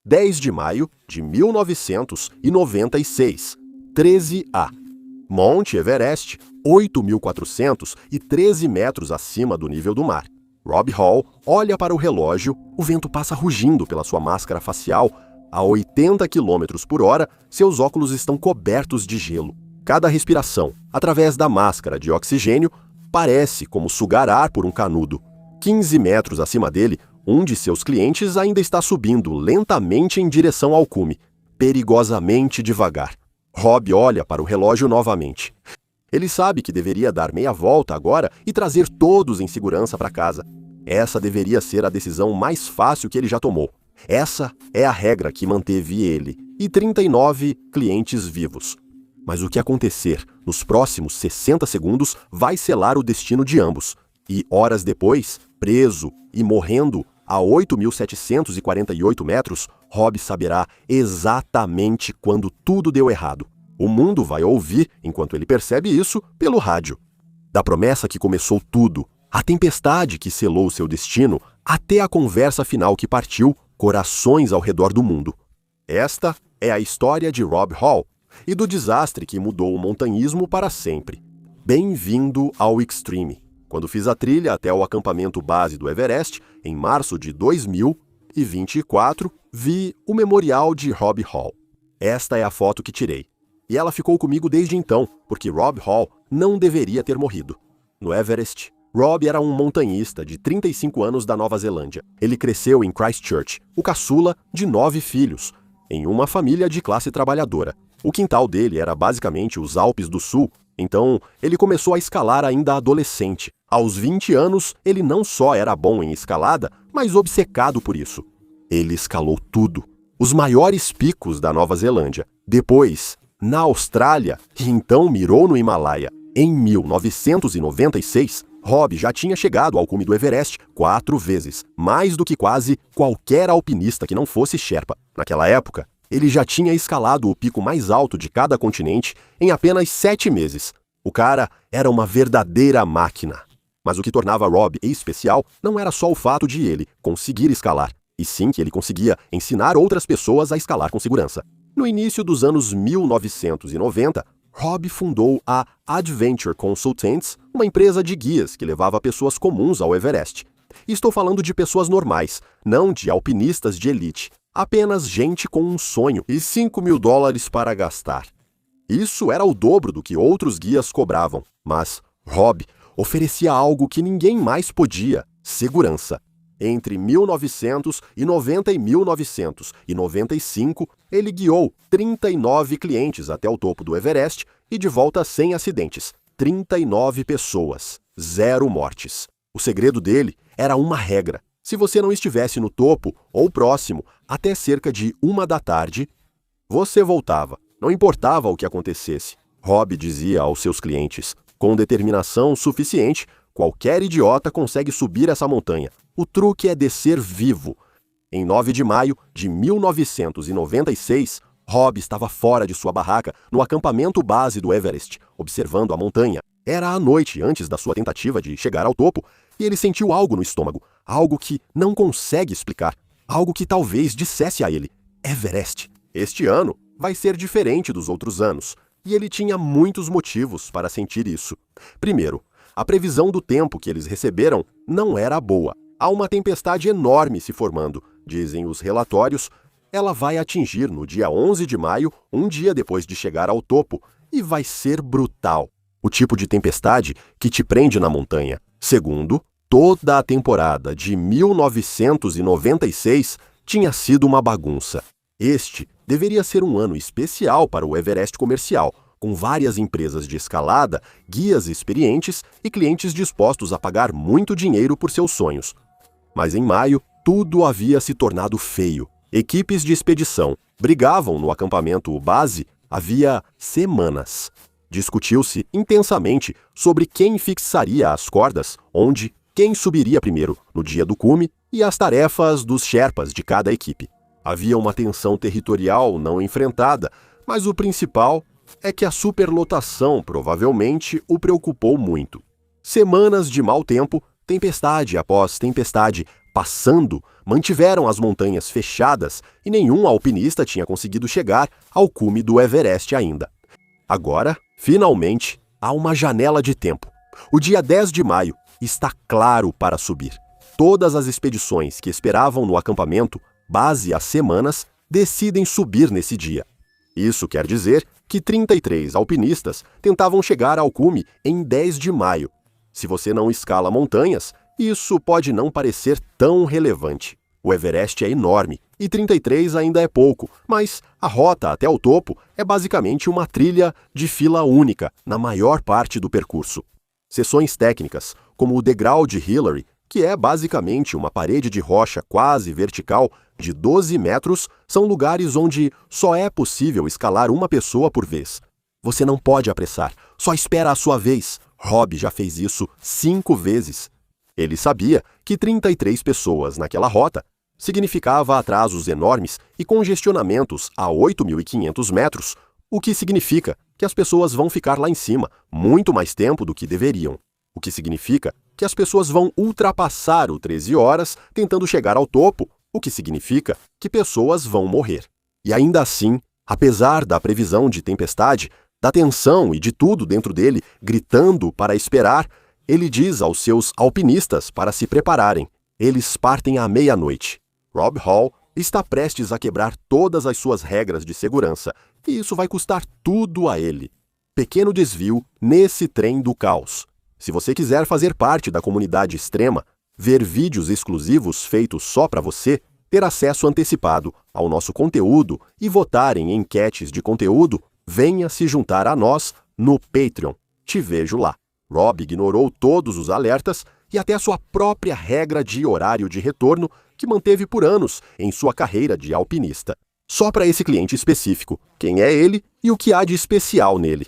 10 de maio de 1996, 13A. Monte Everest, 8.413 metros acima do nível do mar. Rob Hall olha para o relógio, o vento passa rugindo pela sua máscara facial. A 80 km por hora, seus óculos estão cobertos de gelo. Cada respiração, através da máscara de oxigênio, parece como sugar ar por um canudo. 15 metros acima dele, um de seus clientes ainda está subindo lentamente em direção ao cume, perigosamente devagar. Rob olha para o relógio novamente. Ele sabe que deveria dar meia volta agora e trazer todos em segurança para casa. Essa deveria ser a decisão mais fácil que ele já tomou. Essa é a regra que manteve ele e 39 clientes vivos. Mas o que acontecer nos próximos 60 segundos vai selar o destino de ambos. E horas depois, preso e morrendo a 8.748 metros, Rob saberá exatamente quando tudo deu errado. O mundo vai ouvir, enquanto ele percebe isso, pelo rádio. Da promessa que começou tudo, a tempestade que selou seu destino, até a conversa final que partiu corações ao redor do mundo. Esta é a história de Rob Hall e do desastre que mudou o montanhismo para sempre. Bem-vindo ao Extreme. Quando fiz a trilha até o acampamento base do Everest, em março de 2024, vi o memorial de Rob Hall. Esta é a foto que tirei. E ela ficou comigo desde então, porque Rob Hall não deveria ter morrido. No Everest, Rob era um montanhista de 35 anos da Nova Zelândia. Ele cresceu em Christchurch, o caçula de 9 filhos, em uma família de classe trabalhadora. O quintal dele era basicamente os Alpes do Sul, então ele começou a escalar ainda adolescente. Aos 20 anos, ele não só era bom em escalada, mas obcecado por isso. Ele escalou tudo, os maiores picos da Nova Zelândia. Depois, na Austrália, e então mirou no Himalaia. Em 1996, Rob já tinha chegado ao cume do Everest 4 vezes, mais do que quase qualquer alpinista que não fosse Sherpa. Naquela época, ele já tinha escalado o pico mais alto de cada continente em apenas 7 meses. O cara era uma verdadeira máquina. Mas o que tornava Rob especial não era só o fato de ele conseguir escalar, e sim que ele conseguia ensinar outras pessoas a escalar com segurança. No início dos anos 1990, Rob fundou a Adventure Consultants, uma empresa de guias que levava pessoas comuns ao Everest. E estou falando de pessoas normais, não de alpinistas de elite. Apenas gente com um sonho e $5.000 para gastar. Isso era o dobro do que outros guias cobravam, mas Rob oferecia algo que ninguém mais podia: segurança. Entre 1990 e 1995, ele guiou 39 clientes até o topo do Everest e de volta sem acidentes. 39 pessoas, 0 mortes. O segredo dele era uma regra: se você não estivesse no topo ou próximo até cerca de 1 da tarde, você voltava. Não importava o que acontecesse. Rob dizia aos seus clientes: com determinação suficiente, qualquer idiota consegue subir essa montanha. O truque é descer vivo. Em 9 de maio de 1996, Rob estava fora de sua barraca no acampamento base do Everest, observando a montanha. Era a noite antes da sua tentativa de chegar ao topo, e ele sentiu algo no estômago, algo que não consegue explicar, algo que talvez dissesse a ele: Everest, este ano vai ser diferente dos outros anos. E ele tinha muitos motivos para sentir isso. Primeiro, a previsão do tempo que eles receberam não era boa. Há uma tempestade enorme se formando, dizem os relatórios. Ela vai atingir no dia 11 de maio, um dia depois de chegar ao topo, e vai ser brutal. O tipo de tempestade que te prende na montanha. Segundo, toda a temporada de 1996 tinha sido uma bagunça. Este deveria ser um ano especial para o Everest comercial, com várias empresas de escalada, guias experientes e clientes dispostos a pagar muito dinheiro por seus sonhos. Mas em maio, tudo havia se tornado feio. Equipes de expedição brigavam no acampamento base havia semanas. Discutiu-se intensamente sobre quem fixaria as cordas, onde, quem subiria primeiro no dia do cume e as tarefas dos Sherpas de cada equipe. Havia uma tensão territorial não enfrentada, mas o principal é que a superlotação provavelmente o preocupou muito. Semanas de mau tempo, tempestade após tempestade, passando, mantiveram as montanhas fechadas e nenhum alpinista tinha conseguido chegar ao cume do Everest ainda. Agora, finalmente, há uma janela de tempo. O dia 10 de maio está claro para subir. Todas as expedições que esperavam no acampamento, base há semanas, decidem subir nesse dia. Isso quer dizer que 33 alpinistas tentavam chegar ao cume em 10 de maio. Se você não escala montanhas, isso pode não parecer tão relevante. O Everest é enorme e 33 ainda é pouco, mas a rota até o topo é basicamente uma trilha de fila única na maior parte do percurso. Seções técnicas, como o degrau de Hillary, que é basicamente uma parede de rocha quase vertical de 12 metros, são lugares onde só é possível escalar uma pessoa por vez. Você não pode apressar, só espera a sua vez. Rob já fez isso 5 vezes. Ele sabia que 33 pessoas naquela rota significava atrasos enormes e congestionamentos a 8.500 metros, o que significa que as pessoas vão ficar lá em cima muito mais tempo do que deveriam. O que significa que as pessoas vão ultrapassar o 13 horas tentando chegar ao topo, o que significa que pessoas vão morrer. E ainda assim, apesar da previsão de tempestade, da tensão e de tudo dentro dele gritando para esperar, ele diz aos seus alpinistas para se prepararem. Eles partem à meia-noite. Rob Hall está prestes a quebrar todas as suas regras de segurança, e isso vai custar tudo a ele. Pequeno desvio nesse trem do caos. Se você quiser fazer parte da comunidade extrema, ver vídeos exclusivos feitos só para você, ter acesso antecipado ao nosso conteúdo e votar em enquetes de conteúdo, venha se juntar a nós no Patreon. Te vejo lá. Rob ignorou todos os alertas e até a sua própria regra de horário de retorno que manteve por anos em sua carreira de alpinista. Só para esse cliente específico, quem é ele e o que há de especial nele.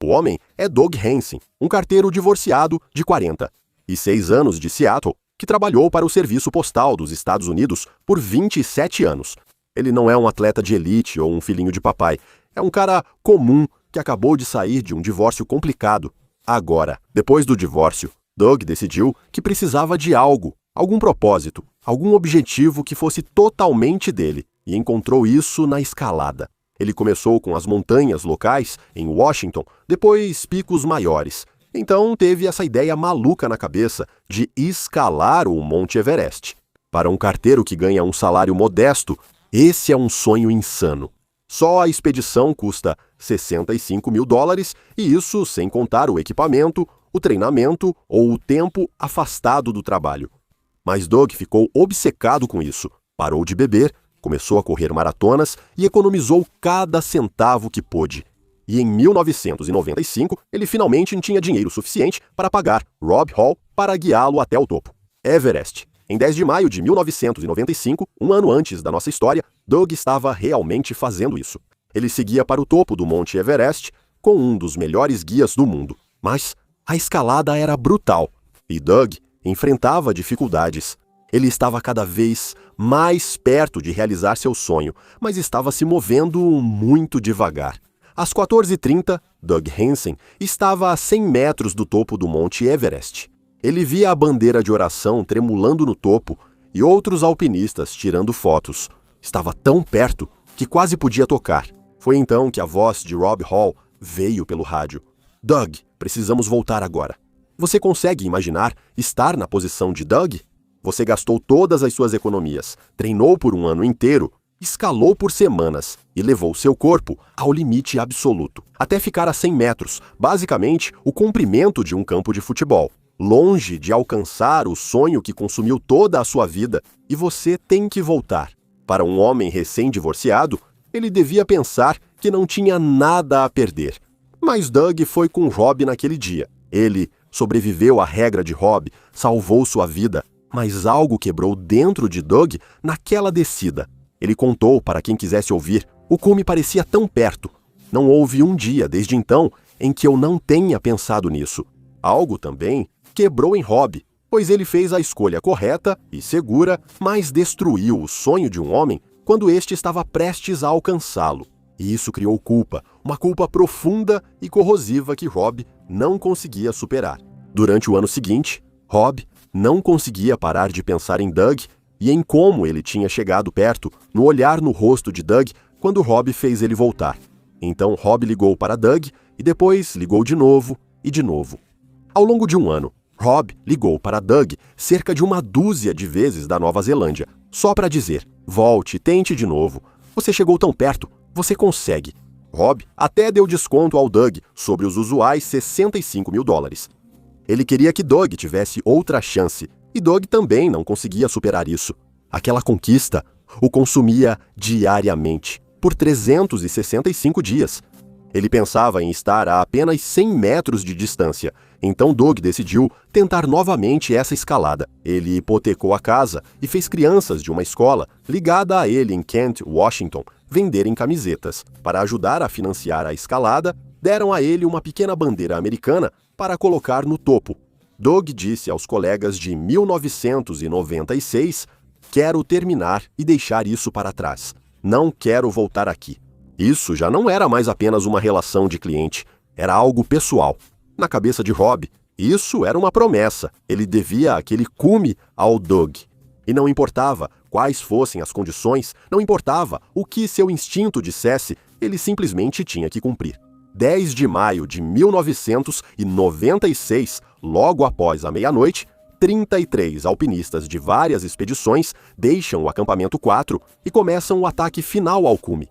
O homem é Doug Hansen, um carteiro divorciado de 40 e 6 anos de Seattle, que trabalhou para o Serviço Postal dos Estados Unidos por 27 anos. Ele não é um atleta de elite ou um filhinho de papai. É um cara comum que acabou de sair de um divórcio complicado. Agora, depois do divórcio, Doug decidiu que precisava de algo, algum propósito, algum objetivo que fosse totalmente dele, e encontrou isso na escalada. Ele começou com as montanhas locais, em Washington, depois picos maiores. Então teve essa ideia maluca na cabeça de escalar o Monte Everest. Para um carteiro que ganha um salário modesto, esse é um sonho insano. Só a expedição custa $65 mil, e isso sem contar o equipamento, o treinamento ou o tempo afastado do trabalho. Mas Doug ficou obcecado com isso, parou de beber, começou a correr maratonas e economizou cada centavo que pôde. E em 1995, ele finalmente tinha dinheiro suficiente para pagar Rob Hall para guiá-lo até o topo. Everest. Em 10 de maio de 1995, um ano antes da nossa história, Doug estava realmente fazendo isso. Ele seguia para o topo do Monte Everest com um dos melhores guias do mundo. Mas a escalada era brutal e Doug enfrentava dificuldades. Ele estava cada vez mais perto de realizar seu sonho, mas estava se movendo muito devagar. Às 14h30, Doug Hansen estava a 100 metros do topo do Monte Everest. Ele via a bandeira de oração tremulando no topo e outros alpinistas tirando fotos. Estava tão perto que quase podia tocar. Foi então que a voz de Rob Hall veio pelo rádio. Doug, precisamos voltar agora. Você consegue imaginar estar na posição de Doug? Você gastou todas as suas economias, treinou por um ano inteiro, escalou por semanas e levou seu corpo ao limite absoluto, até ficar a 100 metros, basicamente o comprimento de um campo de futebol. Longe de alcançar o sonho que consumiu toda a sua vida, e você tem que voltar. Para um homem recém-divorciado, ele devia pensar que não tinha nada a perder. Mas Doug foi com Rob naquele dia. Ele sobreviveu à regra de Rob, salvou sua vida, mas algo quebrou dentro de Doug naquela descida. Ele contou para quem quisesse ouvir. O cume parecia tão perto. Não houve um dia desde então em que eu não tenha pensado nisso. Algo também quebrou em Rob, pois ele fez a escolha correta e segura, mas destruiu o sonho de um homem quando este estava prestes a alcançá-lo. E isso criou culpa, uma culpa profunda e corrosiva que Rob não conseguia superar. Durante o ano seguinte, Rob não conseguia parar de pensar em Doug e em como ele tinha chegado perto, no olhar no rosto de Doug quando Rob fez ele voltar. Então Rob ligou para Doug e depois ligou de novo e de novo. Ao longo de um ano, Rob ligou para Doug cerca de uma dúzia de vezes da Nova Zelândia, só para dizer: volte, tente de novo. Você chegou tão perto, você consegue. Rob até deu desconto ao Doug sobre os usuais $65 mil. Ele queria que Doug tivesse outra chance, e Doug também não conseguia superar isso. Aquela conquista o consumia diariamente, por 365 dias. Ele pensava em estar a apenas 100 metros de distância, então Doug decidiu tentar novamente essa escalada. Ele hipotecou a casa e fez crianças de uma escola ligada a ele em Kent, Washington, venderem camisetas. Para ajudar a financiar a escalada, deram a ele uma pequena bandeira americana para colocar no topo. Doug disse aos colegas de 1996: quero terminar e deixar isso para trás. Não quero voltar aqui. Isso já não era mais apenas uma relação de cliente, era algo pessoal. Na cabeça de Rob, isso era uma promessa. Ele devia aquele cume ao Doug. E não importava quais fossem as condições, não importava o que seu instinto dissesse, ele simplesmente tinha que cumprir. 10 de maio de 1996, logo após a meia-noite, 33 alpinistas de várias expedições deixam o acampamento 4 e começam o ataque final ao cume.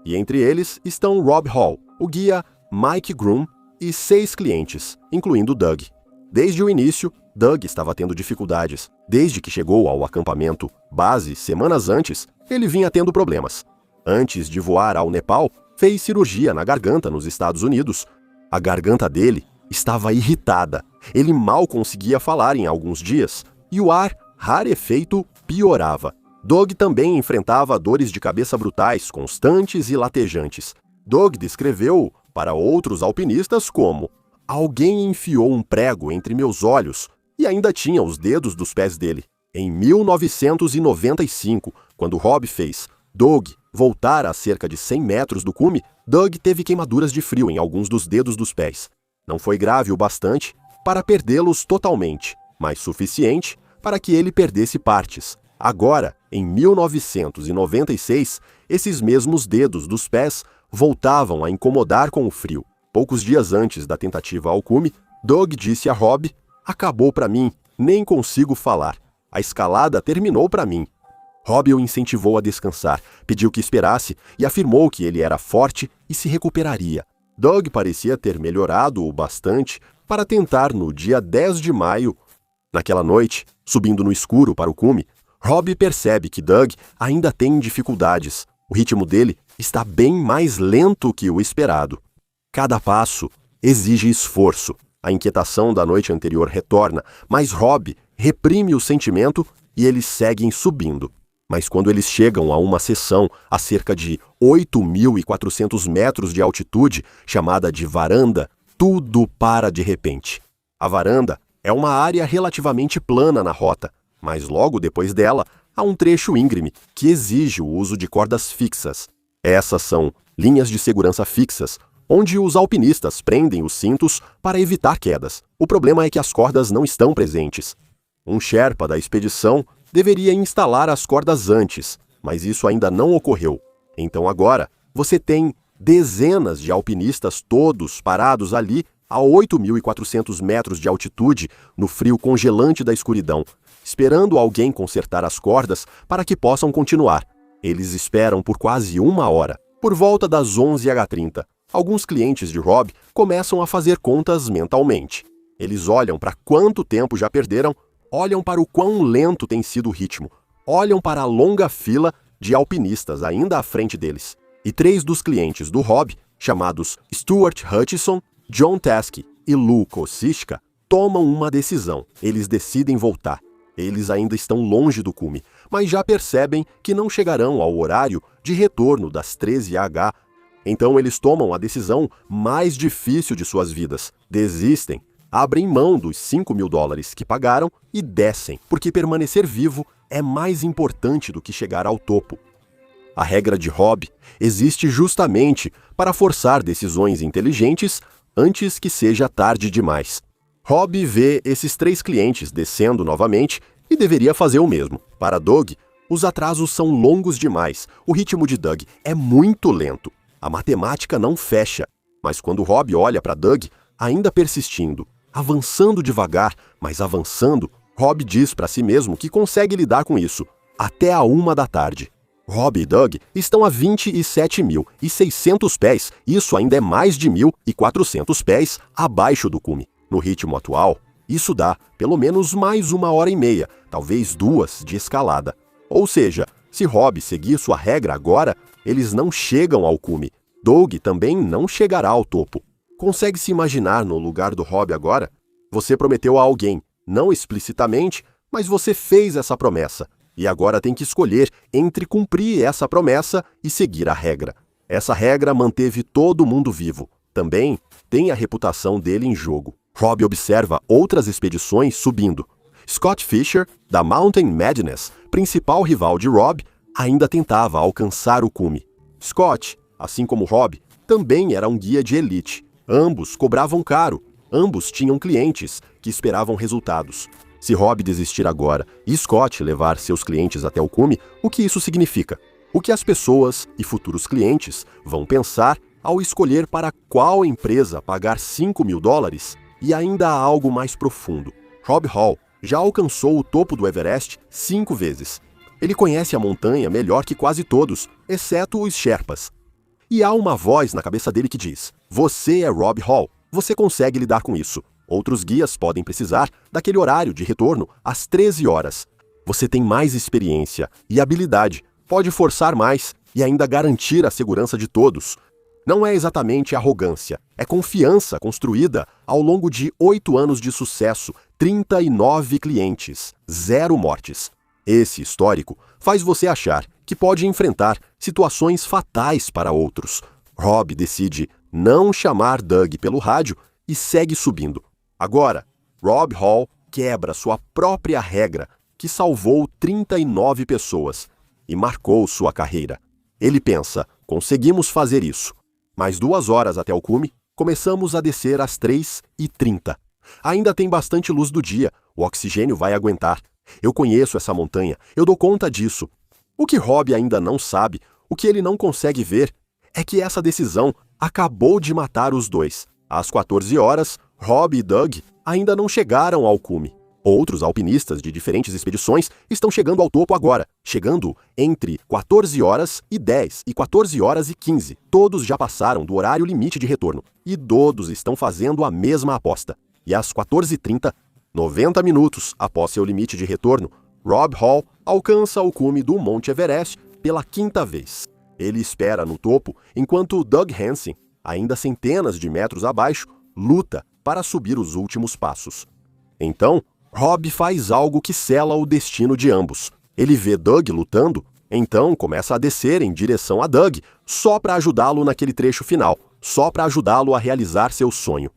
E entre eles estão Rob Hall, o guia Mike Groom e 6 clientes, incluindo Doug. Desde o início, Doug estava tendo dificuldades. Desde que chegou ao acampamento base semanas antes, ele vinha tendo problemas. Antes de voar ao Nepal, fez cirurgia na garganta nos Estados Unidos. A garganta dele estava irritada. Ele mal conseguia falar em alguns dias e o ar rarefeito piorava. Doug também enfrentava dores de cabeça brutais, constantes e latejantes. Doug descreveu para outros alpinistas como: alguém enfiou um prego entre meus olhos e ainda tinha os dedos dos pés dele. Em 1995, quando Rob fez Doug voltar a cerca de 100 metros do cume, Doug teve queimaduras de frio em alguns dos dedos dos pés. Não foi grave o bastante para perdê-los totalmente, mas suficiente para que ele perdesse partes. Agora, em 1996, esses mesmos dedos dos pés voltavam a incomodar com o frio. Poucos dias antes da tentativa ao cume, Doug disse a Rob: acabou para mim, nem consigo falar. A escalada terminou para mim. Rob o incentivou a descansar, pediu que esperasse e afirmou que ele era forte e se recuperaria. Doug parecia ter melhorado o bastante para tentar no dia 10 de maio. Naquela noite, subindo no escuro para o cume, Rob percebe que Doug ainda tem dificuldades. O ritmo dele está bem mais lento que o esperado. Cada passo exige esforço. A inquietação da noite anterior retorna, mas Rob reprime o sentimento e eles seguem subindo. Mas quando eles chegam a uma seção a cerca de 8.400 metros de altitude, chamada de varanda, tudo para de repente. A varanda é uma área relativamente plana na rota, mas logo depois dela há um trecho íngreme que exige o uso de cordas fixas. Essas são linhas de segurança fixas, onde os alpinistas prendem os cintos para evitar quedas. O problema é que as cordas não estão presentes. Um Sherpa da expedição deveria instalar as cordas antes, mas isso ainda não ocorreu. Então agora, você tem dezenas de alpinistas todos parados ali a 8.400 metros de altitude, no frio congelante da escuridão, esperando alguém consertar as cordas para que possam continuar. Eles esperam por quase uma hora. Por volta das 11h30, alguns clientes de Rob começam a fazer contas mentalmente. Eles olham para quanto tempo já perderam, olham para o quão lento tem sido o ritmo, olham para a longa fila de alpinistas ainda à frente deles. E 3 dos clientes do Rob, chamados Stuart Hutchison, John Taske e Lou Kosciuszka, tomam uma decisão. Eles decidem voltar. Eles ainda estão longe do cume, mas já percebem que não chegarão ao horário de retorno das 13h. Então eles tomam a decisão mais difícil de suas vidas. Desistem. Abrem mão dos $5 mil que pagaram e descem, porque permanecer vivo é mais importante do que chegar ao topo. A regra de Rob existe justamente para forçar decisões inteligentes antes que seja tarde demais. Rob vê esses 3 clientes descendo novamente e deveria fazer o mesmo. Para Doug, os atrasos são longos demais. O ritmo de Doug é muito lento. A matemática não fecha. Mas quando Rob olha para Doug, ainda persistindo, avançando devagar, mas avançando, Rob diz para si mesmo que consegue lidar com isso, até a 1 da tarde. Rob e Doug estão a 27.600 pés, isso ainda é mais de 1.400 pés abaixo do cume. No ritmo atual, isso dá pelo menos mais 1h30, talvez 2 de escalada. Ou seja, se Rob seguir sua regra agora, eles não chegam ao cume. Doug também não chegará ao topo. Consegue se imaginar no lugar do Rob agora? Você prometeu a alguém, não explicitamente, mas você fez essa promessa. E agora tem que escolher entre cumprir essa promessa e seguir a regra. Essa regra manteve todo mundo vivo. Também tem a reputação dele em jogo. Rob observa outras expedições subindo. Scott Fisher, da Mountain Madness, principal rival de Rob, ainda tentava alcançar o cume. Scott, assim como Rob, também era um guia de elite. Ambos cobravam caro. Ambos tinham clientes que esperavam resultados. Se Rob desistir agora e Scott levar seus clientes até o cume, o que isso significa? O que as pessoas e futuros clientes vão pensar ao escolher para qual empresa pagar $5.000? E ainda há algo mais profundo. Rob Hall já alcançou o topo do Everest 5 vezes. Ele conhece a montanha melhor que quase todos, exceto os Sherpas. E há uma voz na cabeça dele que diz: você é Rob Hall, você consegue lidar com isso. Outros guias podem precisar daquele horário de retorno às 13 horas. Você tem mais experiência e habilidade, pode forçar mais e ainda garantir a segurança de todos. Não é exatamente arrogância, é confiança construída ao longo de 8 anos de sucesso, 39 clientes, 0 mortes. Esse histórico faz você achar que pode enfrentar situações fatais para outros. Rob decide não chamar Doug pelo rádio e segue subindo. Agora, Rob Hall quebra sua própria regra, que salvou 39 pessoas e marcou sua carreira. Ele pensa: conseguimos fazer isso. Mais 2 horas até o cume, começamos a descer às 3h30. Ainda tem bastante luz do dia, o oxigênio vai aguentar. Eu conheço essa montanha, eu dou conta disso. O que Rob ainda não sabe, o que ele não consegue ver, é que essa decisão acabou de matar os dois. Às 14 horas, Rob e Doug ainda não chegaram ao cume. Outros alpinistas de diferentes expedições estão chegando ao topo agora, chegando entre 14h10 e 14h15. Todos já passaram do horário limite de retorno e todos estão fazendo a mesma aposta. E às 14h30, 90 minutos após seu limite de retorno, Rob Hall alcança o cume do Monte Everest pela 5ª vez. Ele espera no topo enquanto Doug Hansen, ainda centenas de metros abaixo, luta para subir os últimos passos. Então, Rob faz algo que sela o destino de ambos. Ele vê Doug lutando, então começa a descer em direção a Doug, só para ajudá-lo naquele trecho final, só para ajudá-lo a realizar seu sonho.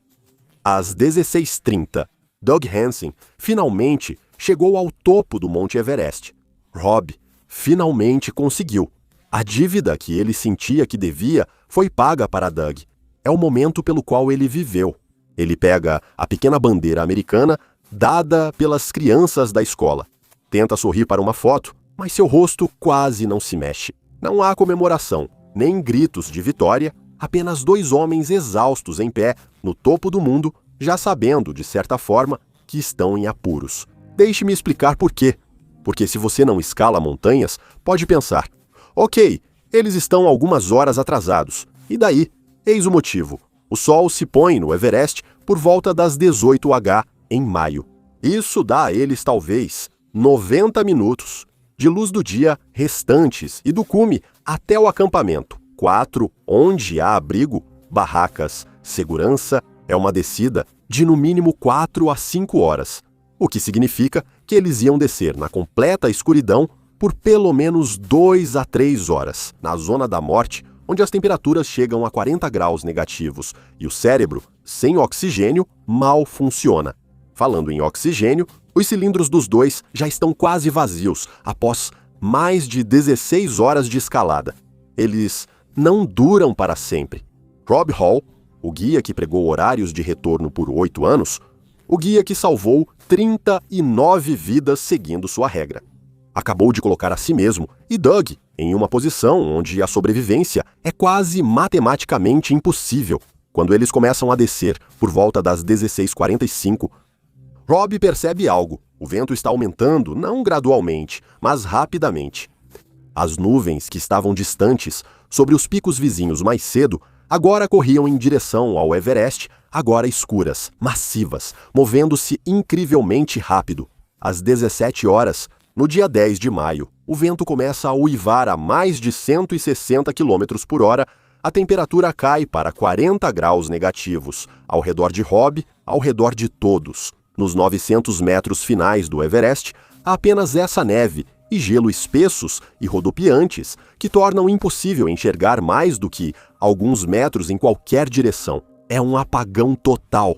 Às 16h30, Doug Hansen finalmente chegou ao topo do Monte Everest. Rob finalmente conseguiu. A dívida que ele sentia que devia foi paga para Doug. É o momento pelo qual ele viveu. Ele pega a pequena bandeira americana dada pelas crianças da escola. Tenta sorrir para uma foto, mas seu rosto quase não se mexe. Não há comemoração, nem gritos de vitória, apenas 2 homens exaustos em pé, no topo do mundo, já sabendo, de certa forma, que estão em apuros. Deixe-me explicar por quê. Porque se você não escala montanhas, pode pensar: ok, eles estão algumas horas atrasados. E daí? Eis o motivo. O sol se põe no Everest por volta das 18h em maio. Isso dá a eles talvez 90 minutos de luz do dia restantes e do cume até o acampamento. 4, onde há abrigo, barracas, segurança, é uma descida de no mínimo 4 a 5 horas, o que significa que eles iam descer na completa escuridão por pelo menos 2 a 3 horas, na zona da morte, onde as temperaturas chegam a 40 graus negativos e o cérebro, sem oxigênio, mal funciona. Falando em oxigênio, os cilindros dos dois já estão quase vazios após mais de 16 horas de escalada. Eles não duram para sempre. Rob Hall, o guia que pregou horários de retorno por 8 anos, o guia que salvou 39 vidas seguindo sua regra. Acabou de colocar a si mesmo e Doug em uma posição onde a sobrevivência é quase matematicamente impossível. Quando eles começam a descer por volta das 16h45, Rob percebe algo. O vento está aumentando, não gradualmente, mas rapidamente. As nuvens que estavam distantes, sobre os picos vizinhos mais cedo, agora corriam em direção ao Everest, agora escuras, massivas, movendo-se incrivelmente rápido. Às 17 horas, no dia 10 de maio, o vento começa a uivar a mais de 160 km por hora, a temperatura cai para 40 graus negativos, ao redor de Rob, ao redor de todos. Nos 900 metros finais do Everest, há apenas essa neve e gelo espessos e rodopiantes que tornam impossível enxergar mais do que alguns metros em qualquer direção. É um apagão total.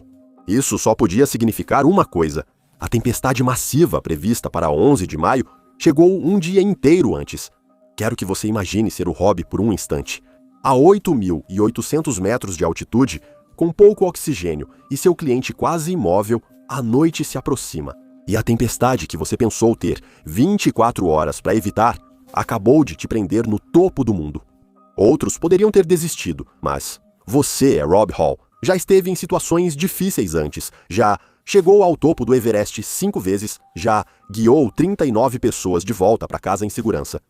Isso só podia significar uma coisa. A tempestade massiva prevista para 11 de maio chegou um dia inteiro antes. Quero que você imagine ser o Rob por um instante. A 8.800 metros de altitude, com pouco oxigênio e seu cliente quase imóvel, a noite se aproxima. E a tempestade que você pensou ter 24 horas para evitar acabou de te prender no topo do mundo. Outros poderiam ter desistido, mas você é Rob Hall. Já esteve em situações difíceis antes, já chegou ao topo do Everest 5 vezes, já guiou 39 pessoas de volta para casa em segurança.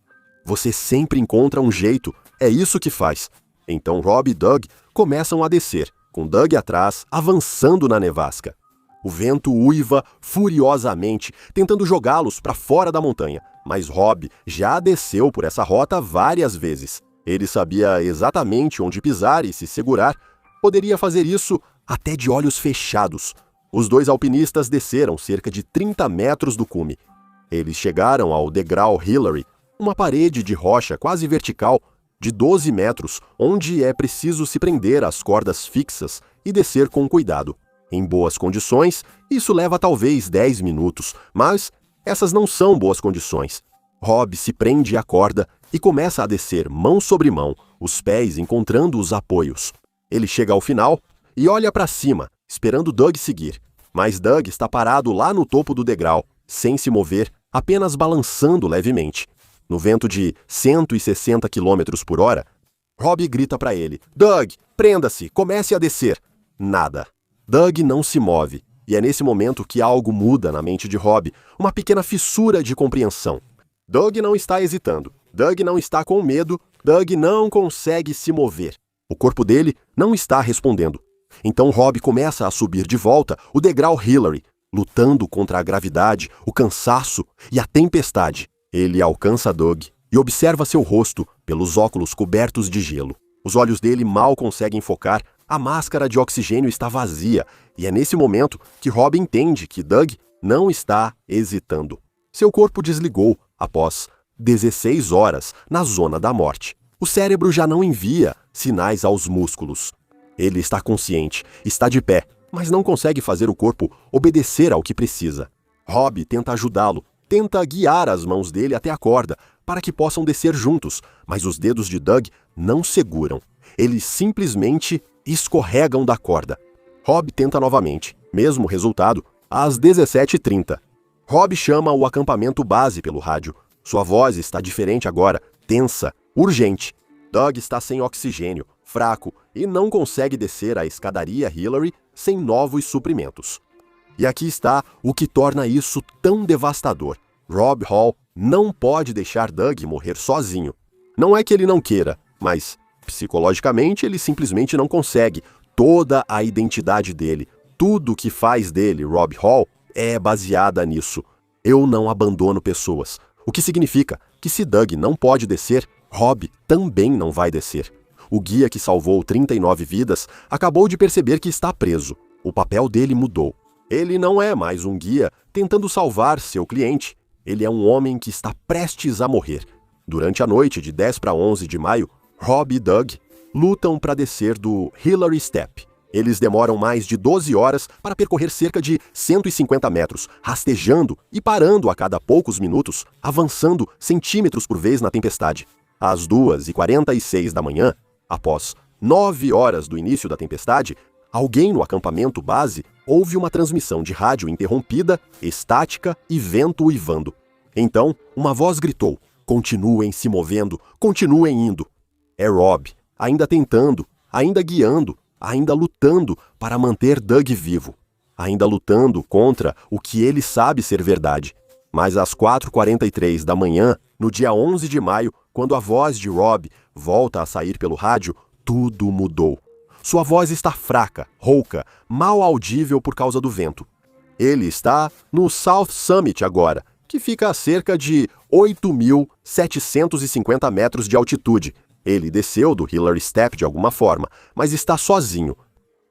Você sempre encontra um jeito, é isso que faz. Então Rob e Doug começam a descer, com Doug atrás, avançando na nevasca. O vento uiva furiosamente, tentando jogá-los para fora da montanha, mas Rob já desceu por essa rota várias vezes. Ele sabia exatamente onde pisar e se segurar. Poderia fazer isso até de olhos fechados. Os dois alpinistas desceram cerca de 30 metros do cume. Eles chegaram ao degrau Hillary, uma parede de rocha quase vertical de 12 metros, onde é preciso se prender às cordas fixas e descer com cuidado. Em boas condições, isso leva talvez 10 minutos, mas essas não são boas condições. Rob se prende à corda e começa a descer mão sobre mão, os pés encontrando os apoios. Ele chega ao final e olha para cima, esperando Doug seguir. Mas Doug está parado lá no topo do degrau, sem se mover, apenas balançando levemente. No vento de 160 km por hora, Rob grita para ele: "Doug, prenda-se, comece a descer." Nada. Doug não se move, e é nesse momento que algo muda na mente de Rob, uma pequena fissura de compreensão. Doug não está hesitando, Doug não está com medo, Doug não consegue se mover. O corpo dele não está respondendo. Então Rob começa a subir de volta o degrau Hillary, lutando contra a gravidade, o cansaço e a tempestade. Ele alcança Doug e observa seu rosto pelos óculos cobertos de gelo. Os olhos dele mal conseguem focar, a máscara de oxigênio está vazia, e é nesse momento que Rob entende que Doug não está hesitando. Seu corpo desligou após 16 horas na zona da morte. O cérebro já não envia sinais aos músculos. Ele está consciente, está de pé, mas não consegue fazer o corpo obedecer ao que precisa. Rob tenta ajudá-lo, tenta guiar as mãos dele até a corda para que possam descer juntos, mas os dedos de Doug não seguram. Eles simplesmente escorregam da corda. Rob tenta novamente, mesmo resultado, às 17h30. Rob chama o acampamento base pelo rádio. Sua voz está diferente agora, tensa, urgente. Doug está sem oxigênio, fraco e não consegue descer a escadaria Hillary sem novos suprimentos. E aqui está o que torna isso tão devastador. Rob Hall não pode deixar Doug morrer sozinho. Não é que ele não queira, mas psicologicamente ele simplesmente não consegue. Toda a identidade dele, tudo que faz dele Rob Hall é baseada nisso. Eu não abandono pessoas. O que significa que se Doug não pode descer, Rob também não vai descer. O guia que salvou 39 vidas acabou de perceber que está preso. O papel dele mudou. Ele não é mais um guia tentando salvar seu cliente. Ele é um homem que está prestes a morrer. Durante a noite de 10 para 11 de maio, Rob e Doug lutam para descer do Hillary Step. Eles demoram mais de 12 horas para percorrer cerca de 150 metros, rastejando e parando a cada poucos minutos, avançando centímetros por vez na tempestade. Às 2h46 da manhã, após 9 horas do início da tempestade, alguém no acampamento base ouve uma transmissão de rádio interrompida, estática e vento uivando. Então, uma voz gritou: continuem se movendo, continuem indo. É Rob, ainda tentando, ainda guiando, ainda lutando para manter Doug vivo. Ainda lutando contra o que ele sabe ser verdade. Mas às 4h43 da manhã, no dia 11 de maio, quando a voz de Rob volta a sair pelo rádio, tudo mudou. Sua voz está fraca, rouca, mal audível por causa do vento. Ele está no South Summit agora, que fica a cerca de 8.750 metros de altitude. Ele desceu do Hillary Step de alguma forma, mas está sozinho.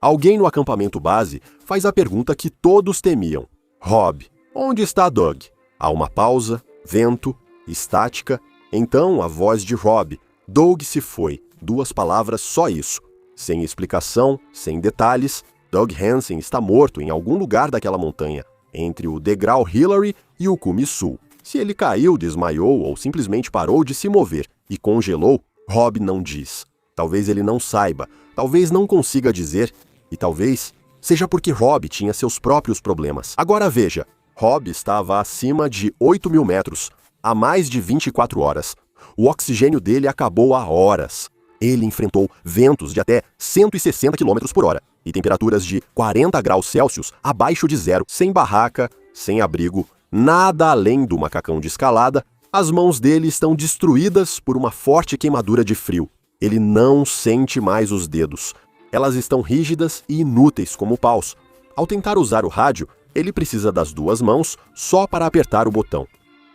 Alguém no acampamento base faz a pergunta que todos temiam. Rob, onde está Doug? Há uma pausa, vento, estática. Então a voz de Rob: Doug se foi. 2 palavras, só isso. Sem explicação, sem detalhes, Doug Hansen está morto em algum lugar daquela montanha, entre o degrau Hillary e o cume sul. Se ele caiu, desmaiou ou simplesmente parou de se mover e congelou, Rob não diz. Talvez ele não saiba, talvez não consiga dizer, e talvez seja porque Rob tinha seus próprios problemas. Agora veja, Rob estava acima de 8.000 metros, há mais de 24 horas. O oxigênio dele acabou há horas. Ele enfrentou ventos de até 160 km por hora e temperaturas de 40 graus Celsius abaixo de zero, sem barraca, sem abrigo, nada além do macacão de escalada. As mãos dele estão destruídas por uma forte queimadura de frio. Ele não sente mais os dedos. Elas estão rígidas e inúteis como paus. Ao tentar usar o rádio, ele precisa das 2 mãos só para apertar o botão.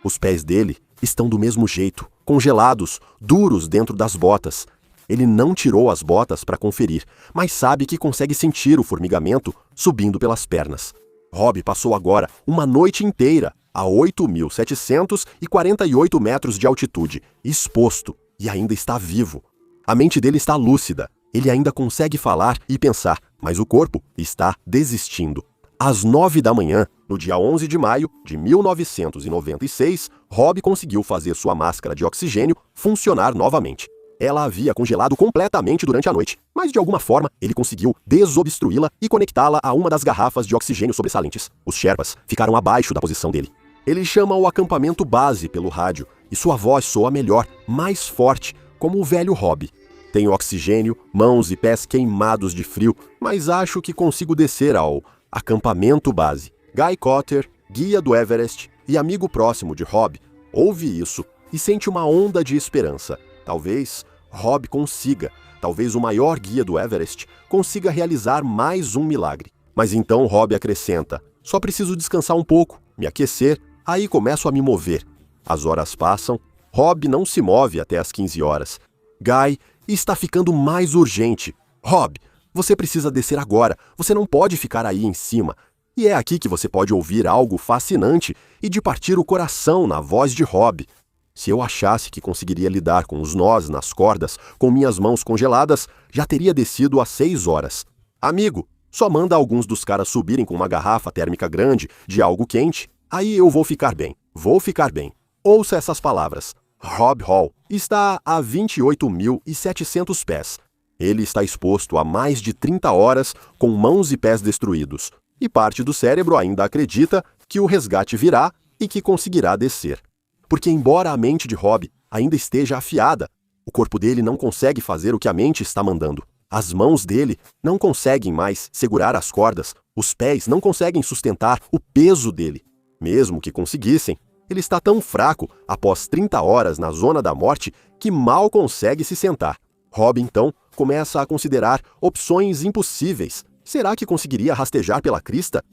Os pés dele estão do mesmo jeito, congelados, duros dentro das botas. Ele não tirou as botas para conferir, mas sabe que consegue sentir o formigamento subindo pelas pernas. Rob passou agora uma noite inteira a 8.748 metros de altitude, exposto, e ainda está vivo. A mente dele está lúcida, ele ainda consegue falar e pensar, mas o corpo está desistindo. Às 9 da manhã, no dia 11 de maio de 1996, Rob conseguiu fazer sua máscara de oxigênio funcionar novamente. Ela havia congelado completamente durante a noite, mas de alguma forma ele conseguiu desobstruí-la e conectá-la a uma das garrafas de oxigênio sobressalentes. Os Sherpas ficaram abaixo da posição dele. Ele chama o acampamento base pelo rádio e sua voz soa melhor, mais forte, como o velho Rob. Tenho oxigênio, mãos e pés queimados de frio, mas acho que consigo descer ao acampamento base. Guy Cotter, guia do Everest e amigo próximo de Rob, ouve isso e sente uma onda de esperança. Talvez Rob consiga, talvez o maior guia do Everest consiga realizar mais um milagre. Mas então Rob acrescenta: só preciso descansar um pouco, me aquecer, aí começo a me mover. As horas passam, Rob não se move até as 15 horas. Guy está ficando mais urgente. Rob, você precisa descer agora, você não pode ficar aí em cima. E é aqui que você pode ouvir algo fascinante e de partir o coração na voz de Rob. Se eu achasse que conseguiria lidar com os nós nas cordas com minhas mãos congeladas, já teria descido às 6 horas. Amigo, só manda alguns dos caras subirem com uma garrafa térmica grande de algo quente, aí eu vou ficar bem, vou ficar bem. Ouça essas palavras. Rob Hall está a 28.700 pés. Ele está exposto a mais de 30 horas com mãos e pés destruídos. E parte do cérebro ainda acredita que o resgate virá e que conseguirá descer. Porque embora a mente de Rob ainda esteja afiada, o corpo dele não consegue fazer o que a mente está mandando. As mãos dele não conseguem mais segurar as cordas, os pés não conseguem sustentar o peso dele. Mesmo que conseguissem, ele está tão fraco após 30 horas na zona da morte que mal consegue se sentar. Rob então começa a considerar opções impossíveis. Será que conseguiria rastejar pela crista?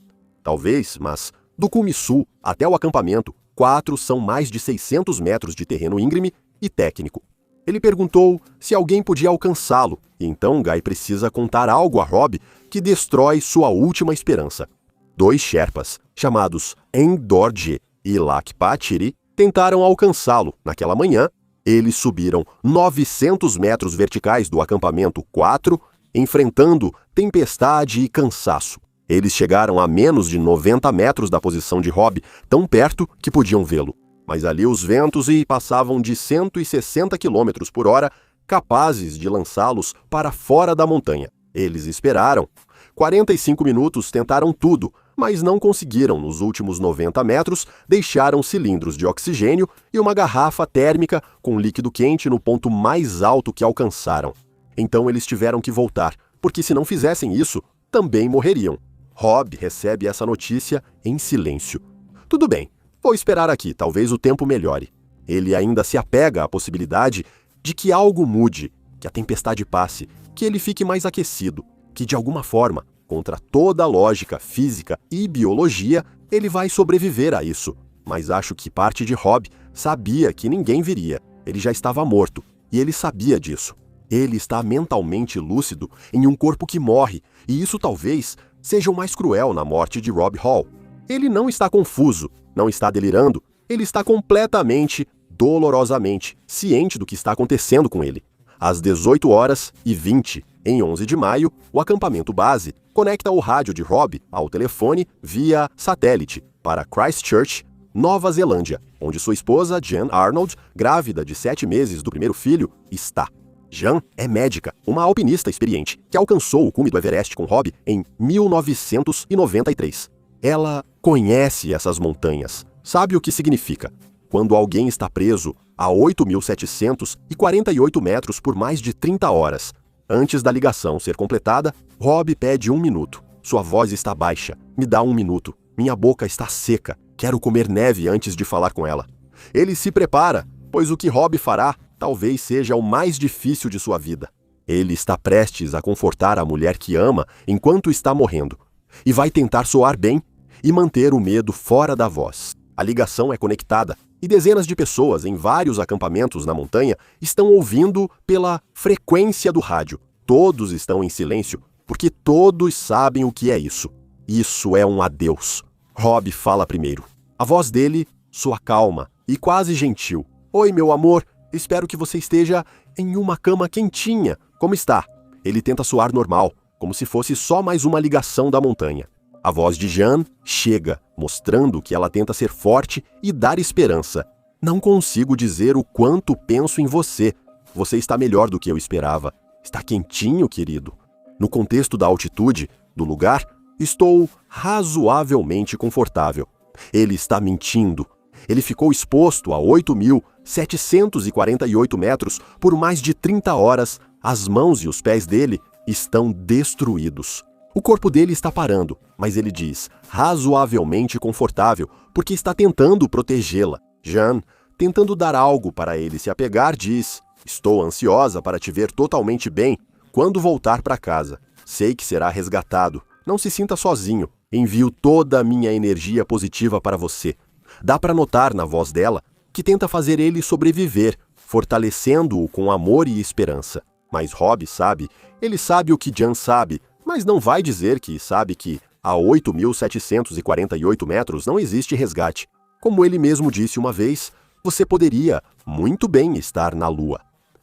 Talvez, mas do cume sul até o acampamento, 4 são mais de 600 metros de terreno íngreme e técnico. Ele perguntou se alguém podia alcançá-lo, e então Guy precisa contar algo a Rob que destrói sua última esperança. 2 Sherpas, chamados Endorje e Lakpachiri, tentaram alcançá-lo naquela manhã. Eles subiram 900 metros verticais do acampamento 4, enfrentando tempestade e cansaço. Eles chegaram a menos de 90 metros da posição de Rob, tão perto que podiam vê-lo. Mas ali os ventos passavam de 160 km por hora, capazes de lançá-los para fora da montanha. Eles esperaram. 45 minutos tentaram tudo, mas não conseguiram, nos últimos 90 metros, deixaram cilindros de oxigênio e uma garrafa térmica com líquido quente no ponto mais alto que alcançaram. Então eles tiveram que voltar, porque se não fizessem isso, também morreriam. Rob recebe essa notícia em silêncio. Tudo bem, vou esperar aqui, talvez o tempo melhore. Ele ainda se apega à possibilidade de que algo mude, que a tempestade passe, que ele fique mais aquecido, que de alguma forma, contra toda a lógica, física e biologia, ele vai sobreviver a isso. Mas acho que parte de Rob sabia que ninguém viria. Ele já estava morto, e ele sabia disso. Ele está mentalmente lúcido em um corpo que morre, e isso talvez seja o mais cruel na morte de Rob Hall. Ele não está confuso, não está delirando, ele está completamente, dolorosamente, ciente do que está acontecendo com ele. Às 18h20, em 11 de maio, o acampamento base conecta o rádio de Rob ao telefone via satélite para Christchurch, Nova Zelândia, onde sua esposa, Jan Arnold, grávida de 7 meses do primeiro filho, está. Jan é médica, uma alpinista experiente, que alcançou o cume do Everest com Rob em 1993. Ela conhece essas montanhas, sabe o que significa. Quando alguém está preso a 8.748 metros por mais de 30 horas. Antes da ligação ser completada, Rob pede 1 minuto. Sua voz está baixa. Me dá 1 minuto. Minha boca está seca. Quero comer neve antes de falar com ela. Ele se prepara, pois o que Rob fará talvez seja o mais difícil de sua vida. Ele está prestes a confortar a mulher que ama enquanto está morrendo. E vai tentar soar bem e manter o medo fora da voz. A ligação é conectada e dezenas de pessoas em vários acampamentos na montanha estão ouvindo pela frequência do rádio. Todos estão em silêncio, porque todos sabem o que é isso. Isso é um adeus. Rob fala primeiro. A voz dele soa calma e quase gentil. Oi, meu amor, espero que você esteja em uma cama quentinha. Como está? Ele tenta soar normal, como se fosse só mais uma ligação da montanha. A voz de Jan chega, mostrando que ela tenta ser forte e dar esperança. Não consigo dizer o quanto penso em você. Você está melhor do que eu esperava. Está quentinho, querido. No contexto da altitude, do lugar, estou razoavelmente confortável. Ele está mentindo. Ele ficou exposto a 8.748 metros por mais de 30 horas. As mãos e os pés dele estão destruídos. O corpo dele está parando, mas ele diz, razoavelmente confortável, porque está tentando protegê-la. Jan, tentando dar algo para ele se apegar, diz, estou ansiosa para te ver totalmente bem quando voltar para casa. Sei que será resgatado. Não se sinta sozinho. Envio toda a minha energia positiva para você. Dá para notar na voz dela que tenta fazer ele sobreviver, fortalecendo-o com amor e esperança. Mas Rob sabe, ele sabe o que Jan sabe, mas não vai dizer que sabe que a 8.748 metros não existe resgate. Como ele mesmo disse uma vez, você poderia muito bem estar na Lua.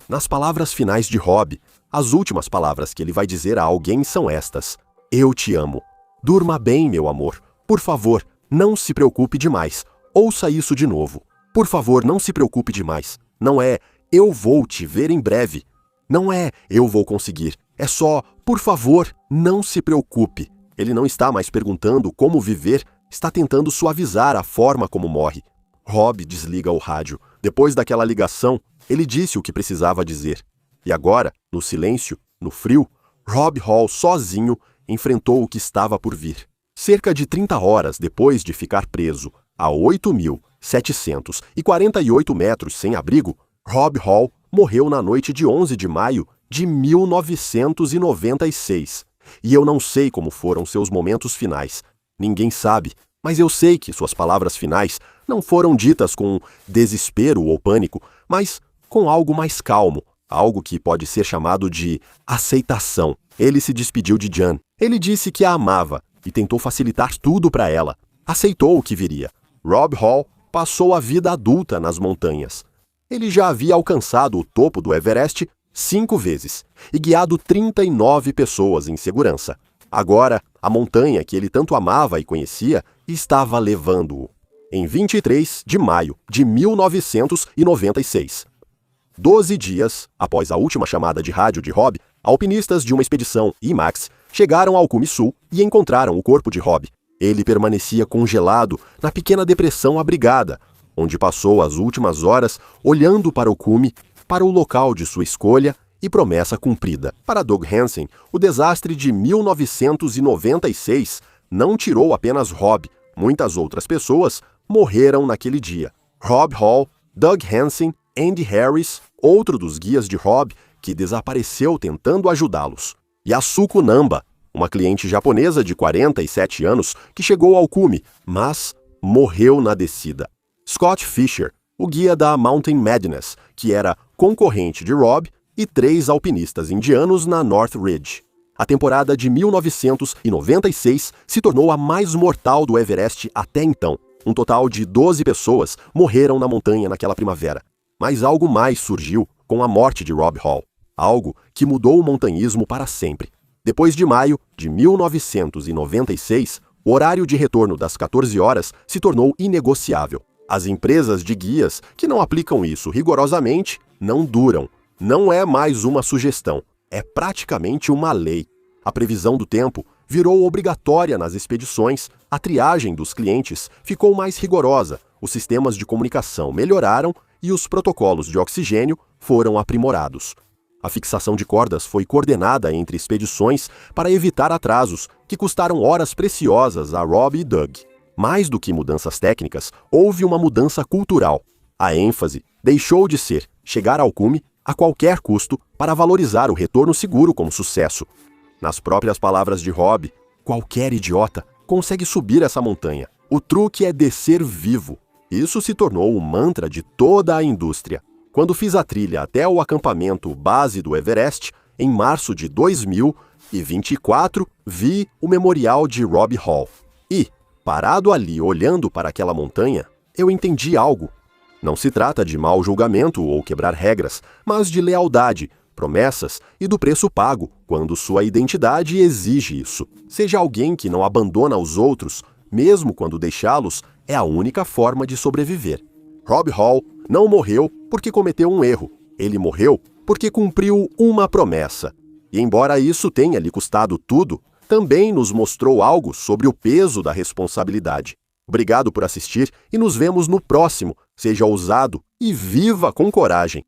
Nas palavras finais de Rob, as últimas palavras que ele vai dizer a alguém são estas. Eu te amo. Durma bem, meu amor. Por favor, não se preocupe demais. Ouça isso de novo. Por favor, não se preocupe demais. Não é, eu vou te ver em breve. Não é, eu vou conseguir. É só, por favor, não se preocupe. Ele não está mais perguntando como viver, está tentando suavizar a forma como morre. Rob desliga o rádio. Depois daquela ligação, ele disse o que precisava dizer. E agora, no silêncio, no frio, Rob Hall sozinho enfrentou o que estava por vir. Cerca de 30 horas depois de ficar preso a 8.748 metros sem abrigo, Rob Hall morreu na noite de 11 de maio de 1996. E eu não sei como foram seus momentos finais. Ninguém sabe, mas eu sei que suas palavras finais não foram ditas com desespero ou pânico, mas com algo mais calmo, algo que pode ser chamado de aceitação. Ele se despediu de Jan. Ele disse que a amava e tentou facilitar tudo para ela. Aceitou o que viria. Rob Hall passou a vida adulta nas montanhas. Ele já havia alcançado o topo do Everest 5 vezes e guiado 39 pessoas em segurança. Agora, a montanha que ele tanto amava e conhecia estava levando-o. Em 23 de maio de 1996. 12 dias após a última chamada de rádio de Rob, alpinistas de uma expedição IMAX chegaram ao cume sul e encontraram o corpo de Rob. Ele permanecia congelado na pequena depressão abrigada, onde passou as últimas horas olhando para o cume, para o local de sua escolha e promessa cumprida. Para Doug Hansen, o desastre de 1996 não tirou apenas Rob. Muitas outras pessoas morreram naquele dia. Rob Hall, Doug Hansen, Andy Harris, outro dos guias de Rob, que desapareceu tentando ajudá-los. Yasuko Namba, uma cliente japonesa de 47 anos que chegou ao cume, mas morreu na descida. Scott Fisher, o guia da Mountain Madness, que era concorrente de Rob, e 3 alpinistas indianos na North Ridge. A temporada de 1996 se tornou a mais mortal do Everest até então. Um total de 12 pessoas morreram na montanha naquela primavera. Mas algo mais surgiu com a morte de Rob Hall. Algo que mudou o montanhismo para sempre. Depois de maio de 1996, o horário de retorno das 14 horas se tornou inegociável. As empresas de guias que não aplicam isso rigorosamente não duram. Não é mais uma sugestão, é praticamente uma lei. A previsão do tempo virou obrigatória nas expedições, a triagem dos clientes ficou mais rigorosa, os sistemas de comunicação melhoraram e os protocolos de oxigênio foram aprimorados. A fixação de cordas foi coordenada entre expedições para evitar atrasos que custaram horas preciosas a Rob e Doug. Mais do que mudanças técnicas, houve uma mudança cultural. A ênfase deixou de ser chegar ao cume a qualquer custo para valorizar o retorno seguro como sucesso. Nas próprias palavras de Rob, qualquer idiota consegue subir essa montanha. O truque é descer vivo. Isso se tornou o mantra de toda a indústria. Quando fiz a trilha até o acampamento base do Everest, em março de 2024, vi o memorial de Rob Hall. E, parado ali olhando para aquela montanha, eu entendi algo. Não se trata de mau julgamento ou quebrar regras, mas de lealdade, promessas e do preço pago, quando sua identidade exige isso. Seja alguém que não abandona os outros, mesmo quando deixá-los, é a única forma de sobreviver. Rob Hall não morreu porque cometeu um erro. Ele morreu porque cumpriu uma promessa. E embora isso tenha lhe custado tudo, também nos mostrou algo sobre o peso da responsabilidade. Obrigado por assistir e nos vemos no próximo. Seja ousado e viva com coragem!